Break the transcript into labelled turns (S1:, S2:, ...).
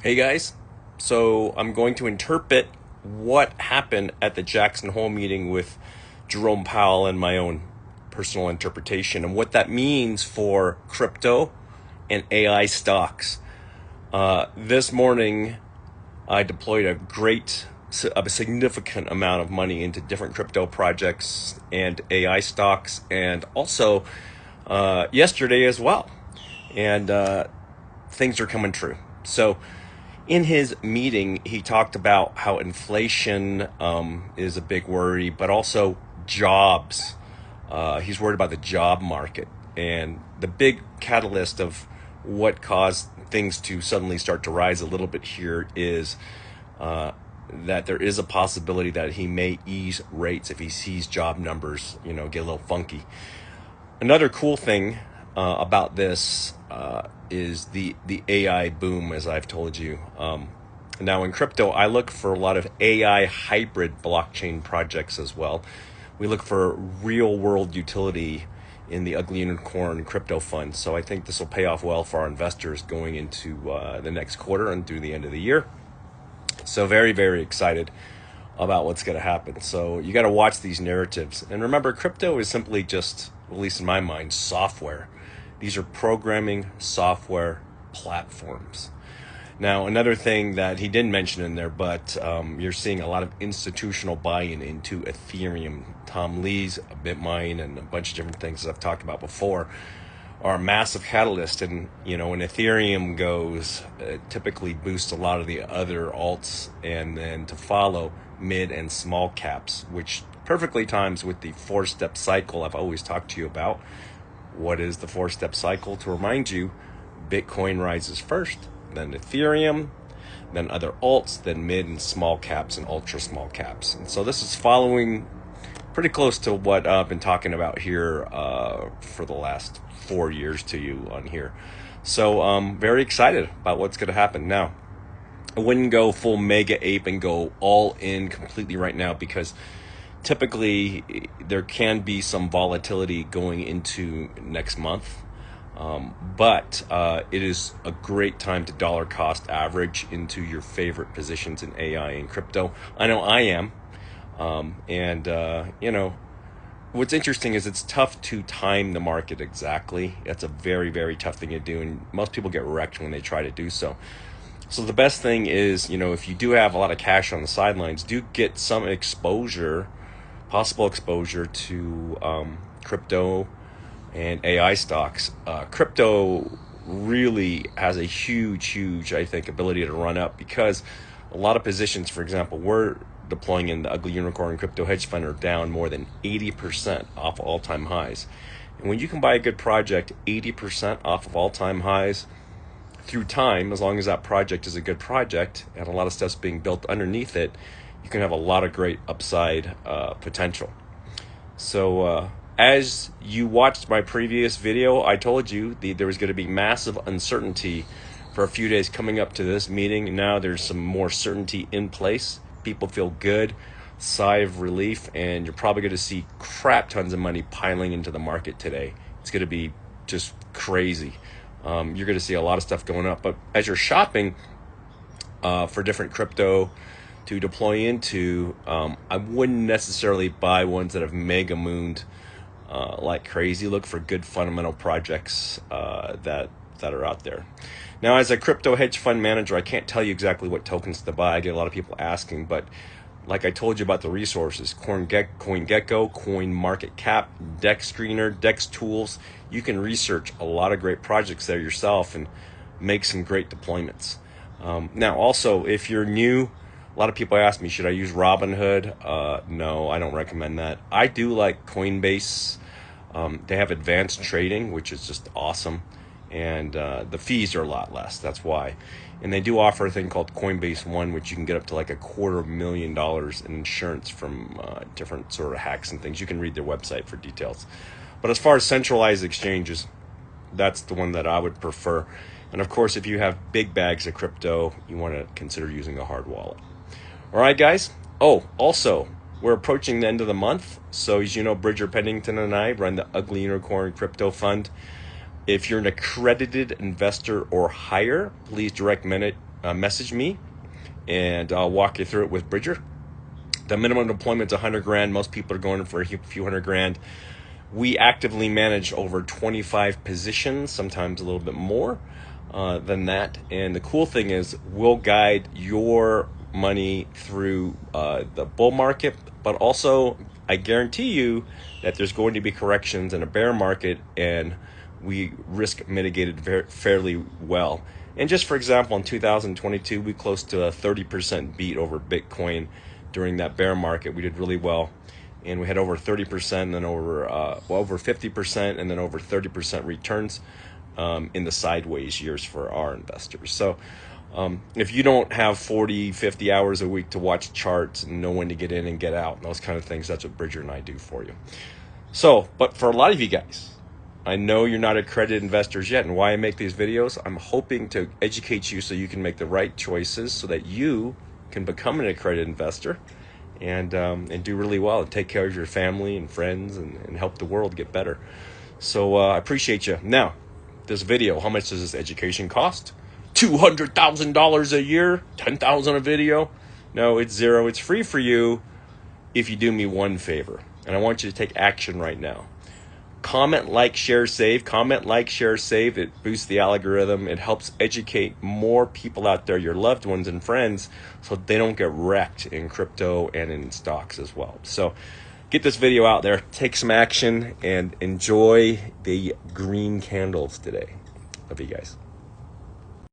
S1: Hey guys, so I'm going to interpret what happened at the Jackson Hole meeting with Jerome Powell and my own personal interpretation and what that means for crypto and AI stocks. This morning, I deployed a significant amount of money into different crypto projects and AI stocks, and also yesterday as well. And things are coming true. So, in his meeting, he talked about how inflation is a big worry, but also jobs. He's worried about the job market. And the big catalyst of what caused things to suddenly start to rise a little bit here is that there is a possibility that he may ease rates if he sees job numbers, get a little funky. Another cool thing about this is the AI boom, as I've told you. Now in crypto, I look for a lot of AI hybrid blockchain projects as well. We look for real world utility in the ugly unicorn crypto fund. So I think this will pay off well for our investors going into the next quarter and through the end of the year. So very, very excited about what's going to happen. So you got to watch these narratives. And remember, crypto is simply just, at least in my mind, software. These are programming software platforms. Now, another thing that he didn't mention in there, but you're seeing a lot of institutional buy-in into Ethereum. Tom Lee's, Bitmine, and a bunch of different things that I've talked about before are a massive catalyst. And, when Ethereum goes, it typically boosts a lot of the other alts, and then to follow mid and small caps, which perfectly times with the four-step cycle I've always talked to you about. What is the four-step cycle? To remind you, Bitcoin rises first, then Ethereum, then other alts, then mid and small caps and ultra small caps. And so this is following pretty close to what I've been talking about here for the last 4 years to you on here. So very excited about what's going to happen. Now, I wouldn't go full mega ape and go all in completely right now, because typically there can be some volatility going into next month. But it is a great time to dollar cost average into your favorite positions in AI and crypto. I know I am. What's interesting is it's tough to time the market exactly. That's a very, very tough thing to do, and most people get wrecked when they try to do so. So the best thing is, if you do have a lot of cash on the sidelines, do get some possible exposure to crypto and AI stocks. Crypto really has a huge, I think, ability to run up, because a lot of positions, for example, we're deploying in the ugly unicorn crypto hedge fund, are down more than 80% off all-time highs. And when you can buy a good project 80% off of all-time highs through time, as long as that project is a good project and a lot of stuff's being built underneath it, you can have a lot of great upside potential. So as you watched my previous video, I told you there was going to be massive uncertainty for a few days coming up to this meeting. Now there's some more certainty in place. People feel good, sigh of relief, and you're probably going to see crap tons of money piling into the market today. It's going to be just crazy. You're going to see a lot of stuff going up. But as you're shopping for different crypto to deploy into, I wouldn't necessarily buy ones that have mega mooned like crazy. Look for good fundamental projects that are out there. Now, as a crypto hedge fund manager, I can't tell you exactly what tokens to buy. I get a lot of people asking, but like I told you about the resources, CoinGecko, CoinMarketCap, Dex Screener, Dex Tools, you can research a lot of great projects there yourself and make some great deployments. Now, also, if you're new, a lot of people ask me, should I use Robinhood? No, I don't recommend that. I do like Coinbase. They have advanced trading, which is just awesome. And the fees are a lot less. That's why. And they do offer a thing called Coinbase One, which you can get up to like $250,000 in insurance from different sort of hacks and things. You can read their website for details. But as far as centralized exchanges, that's the one that I would prefer. And of course, if you have big bags of crypto, you want to consider using a hard wallet. All right, guys. Oh, also, we're approaching the end of the month. So as you know, Bridger Pennington and I run the Ugly Unicorn Crypto Fund. If you're an accredited investor or higher, please direct message me, and I'll walk you through it with Bridger. The minimum deployment is 100 grand. Most people are going for a few hundred grand. We actively manage over 25 positions, sometimes a little bit more than that. And the cool thing is we'll guide your money through the bull market, but also I guarantee you that there's going to be corrections in a bear market, and we risk mitigated fairly well. And just for example, in 2022, we close to a 30% beat over Bitcoin during that bear market. We did really well, and we had over 30%, and then over 50%, and then over 30% returns in the sideways years for our investors. So if you don't have 40, 50 hours a week to watch charts and know when to get in and get out and those kind of things, that's what Bridger and I do for you. So, but for a lot of you guys, I know you're not accredited investors yet, and why I make these videos, I'm hoping to educate you so you can make the right choices so that you can become an accredited investor and do really well and take care of your family and friends and help the world get better. So I appreciate you. Now, this video, how much does this education cost? $200,000 a year, $10,000 a video? No, it's zero. It's free for you if you do me one favor, and I want you to take action right now. Comment, like, share, save. Comment, like, share, save. It boosts the algorithm. It helps educate more people out there, your loved ones and friends, so they don't get wrecked in crypto and in stocks as well. So get this video out there, take some action, and enjoy the green candles today. Love you guys.